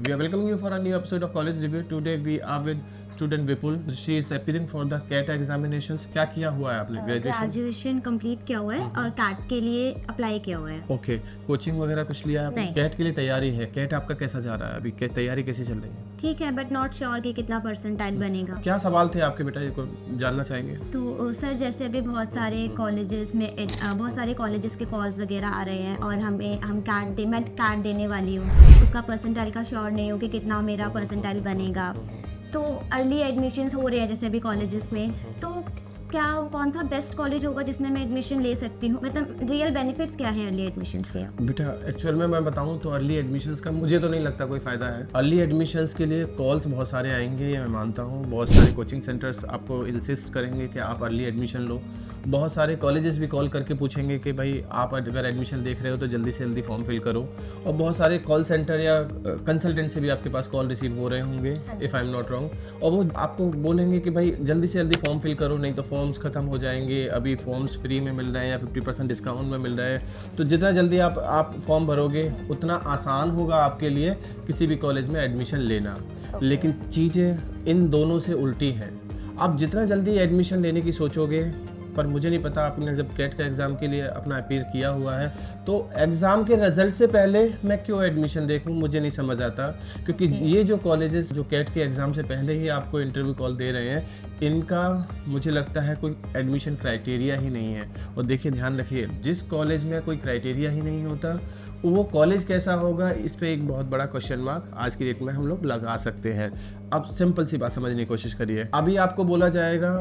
We are welcoming you for a new episode of College Review. Today we are with student Vipul. She is appearing for the CAT examinations. क्या किया हुआ है आपने? Graduation complete किया हुआ है और कैट के लिए अप्लाई किया हुआ है। ओके, कोचिंग वगैरह कुछ लिया है आपने? नहीं। कैट के लिए तैयारी है। कैट आपका कैसा जा रहा है अभी? तैयारी कैसी चल रही है? ठीक है, बट नॉट श्योर कि कितना परसेंटाइल बनेगा। क्या सवाल थे आपके बेटा, ये को जानना चाहेंगे? तो सर जैसे अभी बहुत सारे कॉलेजेस के कॉल्स वगैरह आ रहे हैं और मैं कैट देने वाली हूँ, उसका परसेंटाइल का श्योर नहीं हूँ कि कितना मेरा परसेंटाइल बनेगा। तो अर्ली एडमिशन्स हो रहे हैं जैसे अभी कॉलेजेस में, तो क्या कौन सा बेस्ट कॉलेज होगा जिसमें मैं एडमिशन ले सकती हूँ? मतलब रियल बेनिफिट्स क्या है अर्ली एडमिशन्स के? बेटा एक्चुअल में मैं बताऊं तो अर्ली एडमिशन्स का मुझे तो नहीं लगता कोई फ़ायदा है। अर्ली एडमिशन्स के लिए कॉल्स बहुत सारे आएंगे, ये मैं मानता हूं। बहुत सारे कोचिंग सेंटर्स आपको इंसिस्ट करेंगे कि आप अर्ली एडमिशन लो। बहुत सारे कॉलेजेस भी कॉल करके पूछेंगे कि भाई आप अगर एडमिशन देख रहे हो तो जल्दी से जल्दी फॉर्म फिल करो। और बहुत सारे कॉल सेंटर या कंसल्टेंट से भी आपके पास कॉल रिसीव हो रहे होंगे, if I am not wrong, और वो आपको बोलेंगे कि भाई जल्दी से जल्दी फॉर्म फिल करो, नहीं तो फॉर्म्स ख़त्म हो जाएंगे। अभी फॉर्म्स फ्री में मिल रहे हैं या 50% डिस्काउंट में मिल रहे हैं। तो जितना जल्दी आप फॉर्म भरोगे उतना आसान होगा आपके लिए किसी भी कॉलेज में एडमिशन लेना। लेकिन चीज़ें इन दोनों से उल्टी हैं। आप जितना जल्दी एडमिशन लेने की सोचोगे, पर मुझे नहीं पता आपने जब कैट का एग्ज़ाम के लिए अपना अपीयर किया हुआ है तो एग्ज़ाम के रिजल्ट से पहले मैं क्यों एडमिशन देखूं, मुझे नहीं समझ आता। क्योंकि ये जो कॉलेजेस जो कैट के एग्ज़ाम से पहले ही आपको इंटरव्यू कॉल दे रहे हैं, इनका मुझे लगता है कोई एडमिशन क्राइटेरिया ही नहीं है। और देखिए, ध्यान रखिए, जिस कॉलेज में कोई क्राइटेरिया ही नहीं होता वो कॉलेज कैसा होगा, इस पे एक बहुत बड़ा क्वेश्चन मार्क आज की डेट में हम लोग लगा सकते हैं। अब सिंपल सी बात समझने की कोशिश करिए। अभी आपको बोला जाएगा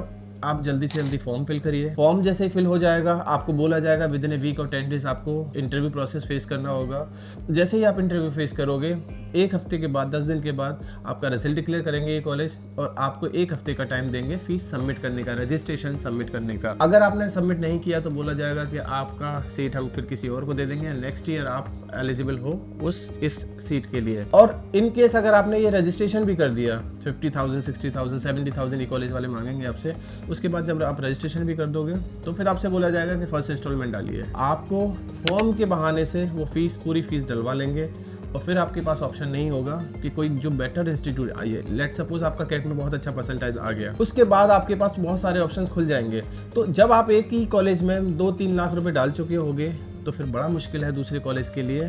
आप जल्दी से जल्दी फॉर्म फिल करिए। फॉर्म जैसे ही फिल हो जाएगा आपको बोला जाएगा विद इन ए वीक और 10 डेज आपको इंटरव्यू प्रोसेस फेस करना होगा। जैसे ही आप इंटरव्यू फेस करोगे, एक हफ्ते के बाद 10 दिन के बाद आपका रिजल्ट डिक्लेयर करेंगे ये कॉलेज, और आपको एक हफ्ते का टाइम देंगे फीस सबमिट करने का, रजिस्ट्रेशन सबमिट करने का। अगर आपने सबमिट नहीं किया तो बोला जाएगा कि आपका सीट हम फिर किसी और को दे देंगे, नेक्स्ट ईयर आप एलिजिबल हो इस सीट के लिए। और इन केस अगर आपने ये रजिस्ट्रेशन भी कर दिया, 50,000 60,000 70,000 ये कॉलेज वाले मांगेंगे आपसे, उसके बाद जब आप रजिस्ट्रेशन भी कर दोगे तो फिर आपसे बोला जाएगा कि फर्स्ट इंस्टॉलमेंट डालिए। आपको फॉर्म के बहाने से वो पूरी फीस डलवा लेंगे और फिर आपके पास ऑप्शन नहीं होगा कि कोई जो बेटर इंस्टीट्यूट आइए। लेट सपोज आपका कैट में बहुत अच्छा परसेंटेज आ गया, उसके बाद आपके पास बहुत सारे ऑप्शंस खुल जाएंगे। तो जब आप एक ही कॉलेज में 2-3 लाख रुपए डाल चुके होगे तो फिर बड़ा मुश्किल है दूसरे कॉलेज के लिए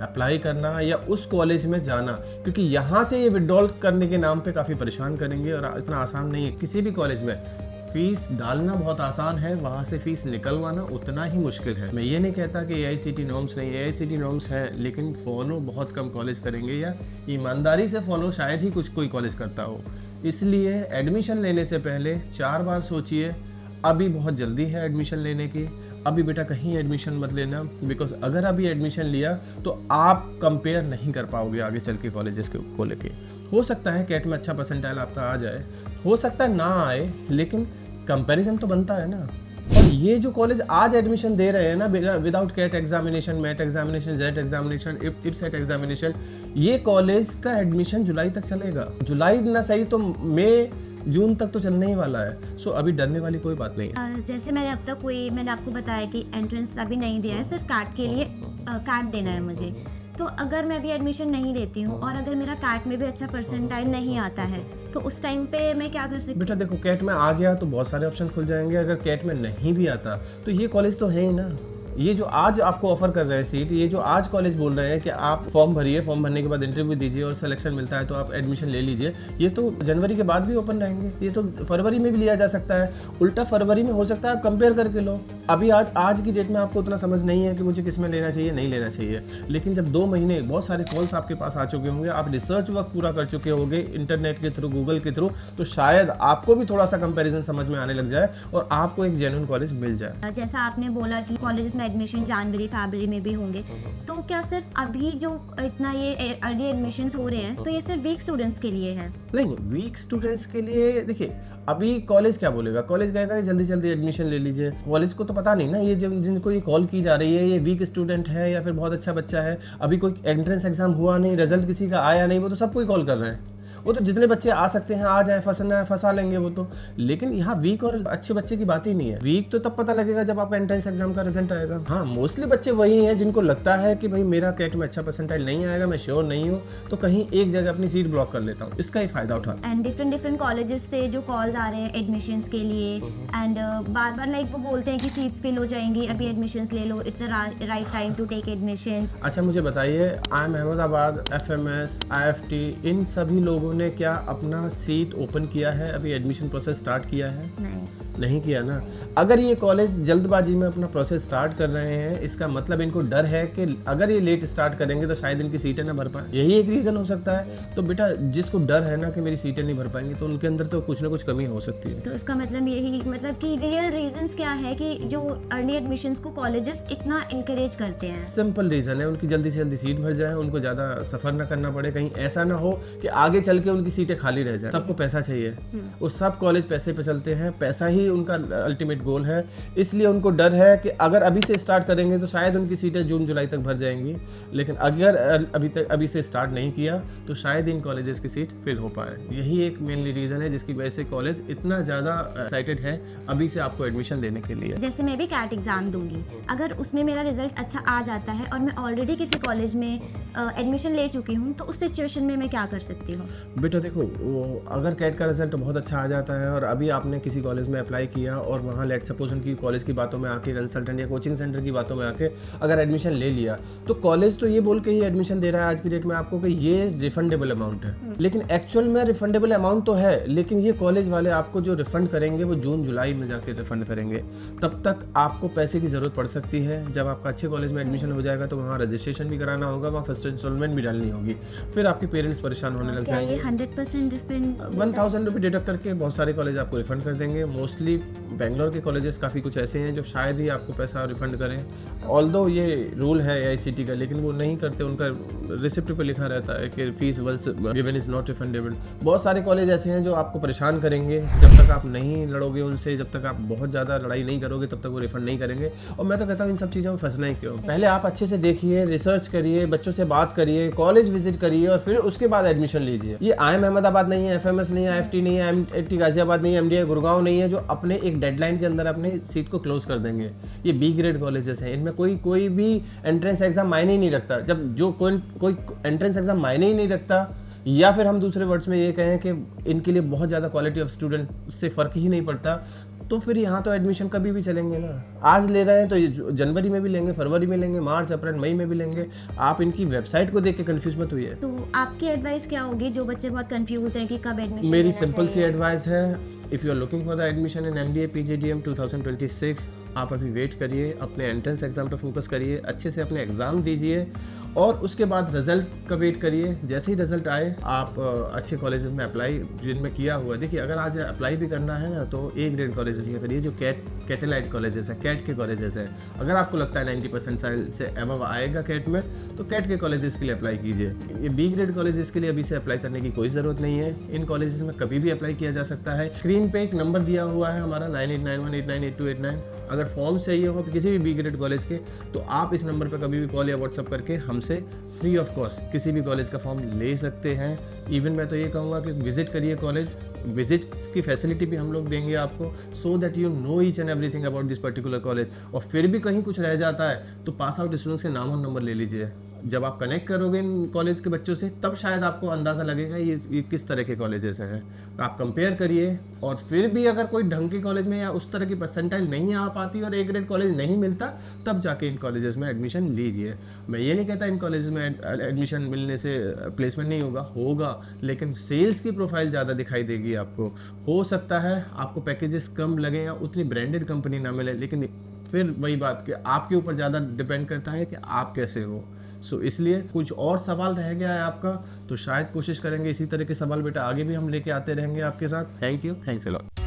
अप्लाई करना या उस कॉलेज में जाना, क्योंकि यहाँ से ये विड्रॉल करने के नाम पे काफ़ी परेशान करेंगे और इतना आसान नहीं है। किसी भी कॉलेज में फीस डालना बहुत आसान है, वहाँ से फीस निकलवाना उतना ही मुश्किल है। मैं ये नहीं कहता कि AICTE नॉर्म्स नहीं, AICTE नॉर्म्स है, लेकिन फॉलो बहुत कम कॉलेज करेंगे या ईमानदारी से फॉलो शायद ही कोई कॉलेज करता हो। इसलिए एडमिशन लेने से पहले 4 बार सोचिए। अभी बहुत जल्दी है एडमिशन लेने की, अभी बेटा कहीं एडमिशन मत लेना, बिकॉज अगर अभी एडमिशन लिया तो आप कंपेयर नहीं कर पाओगे आगे चल के कॉलेजेस को लेके। हो सकता है कैट में अच्छा परसेंटाइल आपका आ जाए, हो सकता है ना आए, लेकिन कंपैरिजन तो बनता है ना। और ये जो कॉलेज आज एडमिशन दे रहे हैं ना without CAT examination, MAT examination, JET examination, इपसेट एग्जामिनेशन, ये कॉलेज का एडमिशन जुलाई तक चलेगा। जुलाई ना सही तो मई जून तक तो चलने ही वाला है। सो अभी डरने वाली कोई बात नहीं है। जैसे मैंने आपको बताया कि एंट्रेंस अभी नहीं दिया है, सिर्फ कैट के लिए कैट देना है मुझे। तो अगर मैं अभी एडमिशन नहीं लेती हूँ और अगर मेरा कैट में भी अच्छा परसेंटाइल नहीं आता है तो उस टाइम पे मैं क्या कर सकती हूँ? बेटा देखो, कैट में आ गया तो बहुत सारे ऑप्शन खुल जाएंगे। अगर कैट में नहीं भी आता तो ये कॉलेज तो है ही ना। ये जो आज आपको ऑफर कर रहे हैं सीट, ये जो आज कॉलेज बोल रहे हैं कि आप फॉर्म भरिए, फॉर्म भरने के बाद इंटरव्यू दीजिए और सिलेक्शन मिलता है तो आप एडमिशन ले लीजिए, ये तो जनवरी के बाद भी ओपन रहेंगे। ये तो फरवरी में भी लिया जा सकता है, उल्टा फरवरी में हो सकता है आप कंपेयर करके लो। अभी आज की डेट में आपको उतना समझ नहीं है कि मुझे किस में लेना चाहिए, नहीं लेना चाहिए। लेकिन जब 2 महीने बहुत सारे कॉल्स आपके पास आ चुके होंगे, आप रिसर्च वर्क पूरा कर चुके होंगे इंटरनेट के थ्रू, गूगल के थ्रू, तो शायद आपको भी थोड़ा सा कंपैरिजन समझ में आने लग जाए और आपको एक जेन्युइन कॉलेज मिल जाए। जैसा आपने बोला कि कॉलेजेस में एडमिशन जनवरी फरवरी में भी होंगे, तो क्या सिर्फ अभी जो इतना ये अर्ली एडमिशन्स हो रहे हैं तो ये सिर्फ वीक स्टूडेंट्स के लिए है? नहीं, वीक स्टूडेंट्स के लिए देखिए, अभी कॉलेज क्या बोलेगा, कॉलेज कहेगा कि जल्दी से जल्दी एडमिशन ले लीजिए। कॉलेज को तो पता नहीं ना ये जिनको ये कॉल की जा रही है ये वीक स्टूडेंट है या फिर बहुत अच्छा बच्चा है, अभी कोई एंट्रेंस एग्जाम हुआ नहीं, रिजल्ट किसी का आया नहीं, वो तो सब कोई कॉल कर रहे हैं। वो तो जितने बच्चे आ सकते हैं आ जाए, फंसना है फंसा लेंगे वो तो। लेकिन यहाँ वीक और अच्छे बच्चे की बात ही नहीं है। वीक तो तब पता लगेगा जब आपका एंट्रेंस एग्जाम का रिजल्ट आएगा। हाँ, मोस्टली बच्चे वही हैं जिनको लगता है कि भाई मेरा कैट में अच्छा परसेंटाइल नहीं आएगा, मैं श्योर नहीं हूँ, तो कहीं एक जगह अपनी सीट ब्लॉक कर लेता हूँ, इसका ही फायदा उठा। एंड डिफरेंट कॉलेजेस से जो कॉल्स आ रहे हैं एडमिशन्स के लिए, एंड बार बार लाइक वो बोलते हैं कि सीट्स फिल हो जाएंगी, अभी एडमिशन्स ले लो, it's the right time to take admissions. अच्छा मुझे बताइए, IIM अहमदाबाद, FMS, IFT, इन सभी लोगों ने क्या अपना सीट ओपन किया है, अभी एडमिशन प्रोसेस स्टार्ट किया है? नहीं किया ना। अगर ये कॉलेज जल्दबाजी में अपना प्रोसेस स्टार्ट कर रहे हैं, इसका मतलब इनको डर है कि अगर ये लेट स्टार्ट करेंगे तो शायद इनकी सीटें ना भर पाए, यही एक रीज़न हो सकता है। तो बेटा जिसको डर है ना कि मेरी सीटें नहीं भर पाएंगी, तो उनके अंदर तो कुछ ना कुछ कमी हो सकती है। तो इसका मतलब यही, मतलब कि रियल रीजंस क्या है कि जो अर्ली एडमिशन्स को कॉलेजेस इतना इंकरेज करते हैं? सिंपल रीज़न है, उनकी जल्दी से जल्दी सीट भर जाए, उनको ज़्यादा सफ़र ना करना पड़े, कहीं ऐसा ना हो कि आगे चल के उनकी सीटें खाली रह जाए। सबको पैसा चाहिए, वो सब कॉलेज पैसे पे चलते हैं, पैसा ही उनका अल्टीमेट गोल है। इसलिए उनको डर है कि अगर अभी से स्टार्ट करेंगे तो शायद उनकी सीटें जून जुलाई तक भर जाएंगी, लेकिन अगर अभी से स्टार्ट नहीं किया तो शायद इन कॉलेजेस की सीट फिल हो पाए। यही एक मेनली रीज़न है जिसकी वजह से कॉलेज इतना ज़्यादा एक्साइटेड है अभी से आपको एडमिशन देने के लिए। जैसे मैं भी कैट एग्जाम दूंगी, अगर उसमें मेरा रिजल्ट अच्छा आ जाता है और मैं ऑलरेडी किसी कॉलेज में एडमिशन ले चुकी हूँ, तो उस सिचुएशन में मैं क्या कर सकती हूँ? बेटा देखो, वो अगर कैट का रिजल्ट बहुत अच्छा आ जाता है और अभी आपने किसी कॉलेज में अप्लाई किया और वहाँ लेट सपोज उनकी कॉलेज की बातों में आके, कंसल्टेंट या कोचिंग सेंटर की बातों में आके अगर एडमिशन ले लिया, तो कॉलेज तो ये बोल के ही एडमिशन दे रहा है आज की डेट में आपको कि ये रिफंडेबल अमाउंट है। लेकिन एक्चुअल में रिफंडेबल अमाउंट तो है, लेकिन ये कॉलेज वाले आपको जो रिफंड करेंगे वो जून जुलाई में जाके रिफंड करेंगे। तब तक आपको पैसे की ज़रूरत पड़ सकती है। जब आपका अच्छे कॉलेज में एडमिशन हो जाएगा तो वहाँ रजिस्ट्रेशन भी कराना होगा, वहाँ फर्स्ट इंस्टॉलमेंट भी डालनी होगी, फिर आपके पेरेंट्स परेशान होने लग जाएंगे। 100% रिफंड 1000 रुपये डिडक्ट करके बहुत सारे कॉलेज आपको रिफंड कर देंगे। मोस्टली बेंगलोर के कॉलेजेस काफ़ी कुछ ऐसे हैं जो शायद ही आपको पैसा रिफंड करें, ऑल्दो ये रूल है AICT का, लेकिन वो नहीं करते। उनका रिसिप्ट पे लिखा रहता है कि fees once given is not refundable. बहुत सारे कॉलेज ऐसे हैं जो आपको परेशान करेंगे, जब तक आप नहीं लड़ोगे उनसे, जब तक आप बहुत ज़्यादा लड़ाई नहीं करोगे तब तक वो रिफंड नहीं करेंगे। और मैं तो कहता हूँ इन सब चीज़ों में फंसना ही क्यों। पहले आप अच्छे से देखिए, रिसर्च करिए, बच्चों से बात करिए, कॉलेज विजिट करिए और फिर उसके बाद एडमिशन लीजिए। ये IIM अहमदाबाद नहीं है, FMS नहीं है, IFT नहीं है, MIT गाजियाबाद नहीं है, MDI गुड़गांव नहीं है जो अपने एक डेडलाइन के अंदर अपनी सीट को क्लोज कर देंगे। ये B ग्रेड कॉलेजेस हैं, इनमें कोई भी एंट्रेंस एग्जाम मायने ही नहीं रखता। जब जो कोई एंट्रेंस एग्जाम मायने ही नहीं रखता, या फिर हम दूसरे वर्ड्स में ये कहें कि इनके लिए बहुत ज़्यादा क्वालिटी ऑफ स्टूडेंट से फ़र्क ही नहीं पड़ता, तो फिर यहाँ तो एडमिशन कभी भी चलेंगे ना। आज ले रहे हैं तो जनवरी में भी लेंगे, फरवरी में लेंगे, मार्च अप्रैल मई में भी लेंगे। आप इनकी वेबसाइट को देख के कंफ्यूज मत हुई है। तो आपकी एडवाइस क्या होगी जो बच्चे बहुत कंफ्यूज हैं कि कब एडमिशन? मेरी सिंपल सी एडवाइस है, if you are looking for the admission in MBA PGDM 2026, आप अभी वेट करिए, अपने एंट्रेंस एग्जाम पर फोकस करिए, अच्छे से अपने एग्ज़ाम दीजिए और उसके बाद रिजल्ट का वेट करिए। जैसे ही रिजल्ट आए आप अच्छे कॉलेजेस में अप्लाई जिनमें किया हुआ है। देखिए अगर आज अप्लाई भी करना है ना तो A ग्रेड कॉलेजेस में करिए जो कैटेलाइट कॉलेजेस है, कैट के कॉलेजेस है। अगर आपको लगता है 90% से अबव आएगा कैट में तो कैट के कॉलेजेस के लिए अप्लाई कीजिए। ये B ग्रेड कॉलेजेस के लिए अभी से अप्लाई करने की कोई ज़रूरत नहीं है। इन कॉलेजेस में कभी भी अप्लाई किया जा सकता है। स्क्रीन पे एक नंबर दिया हुआ है हमारा 9891898289। अगर फॉर्म चाहिए हो किसी भी B ग्रेड कॉलेज के तो आप इस नंबर पर कभी भी कॉल या व्हाट्सअप करके हमसे फ्री ऑफ कॉस्ट किसी भी कॉलेज का फॉर्म ले सकते हैं। इवन मैं तो ये कहूँगा कि विजिट करिए कॉलेज, विजिट की फैसिलिटी भी हम लोग देंगे आपको, so that you know each and everything about this particular college. और फिर भी कहीं कुछ रह जाता है तो पास आउट स्टूडेंट्स के नाम और नंबर ले लीजिए। जब आप कनेक्ट करोगे इन कॉलेज के बच्चों से तब शायद आपको अंदाज़ा लगेगा ये किस तरह के कॉलेजेस हैं। तो आप कंपेयर करिए और फिर भी अगर कोई ढंग के कॉलेज में या उस तरह की परसेंटाइल नहीं आ पाती और A ग्रेड कॉलेज नहीं मिलता तब जाके इन कॉलेजेस में एडमिशन लीजिए। मैं ये नहीं कहता इन कॉलेजेस में एडमिशन मिलने से प्लेसमेंट नहीं होगा, लेकिन सेल्स की प्रोफाइल ज़्यादा दिखाई देगी आपको। हो सकता है आपको पैकेजेस कम लगे या उतनी ब्रांडेड कंपनी ना मिले, लेकिन फिर वही बात कि आपके ऊपर ज़्यादा डिपेंड करता है कि आप कैसे हो। सो इसलिए कुछ और सवाल रह गया है आपका तो शायद कोशिश करेंगे इसी तरह के सवाल बेटा आगे भी हम लेके आते रहेंगे आपके साथ। Thank you, thanks a lot.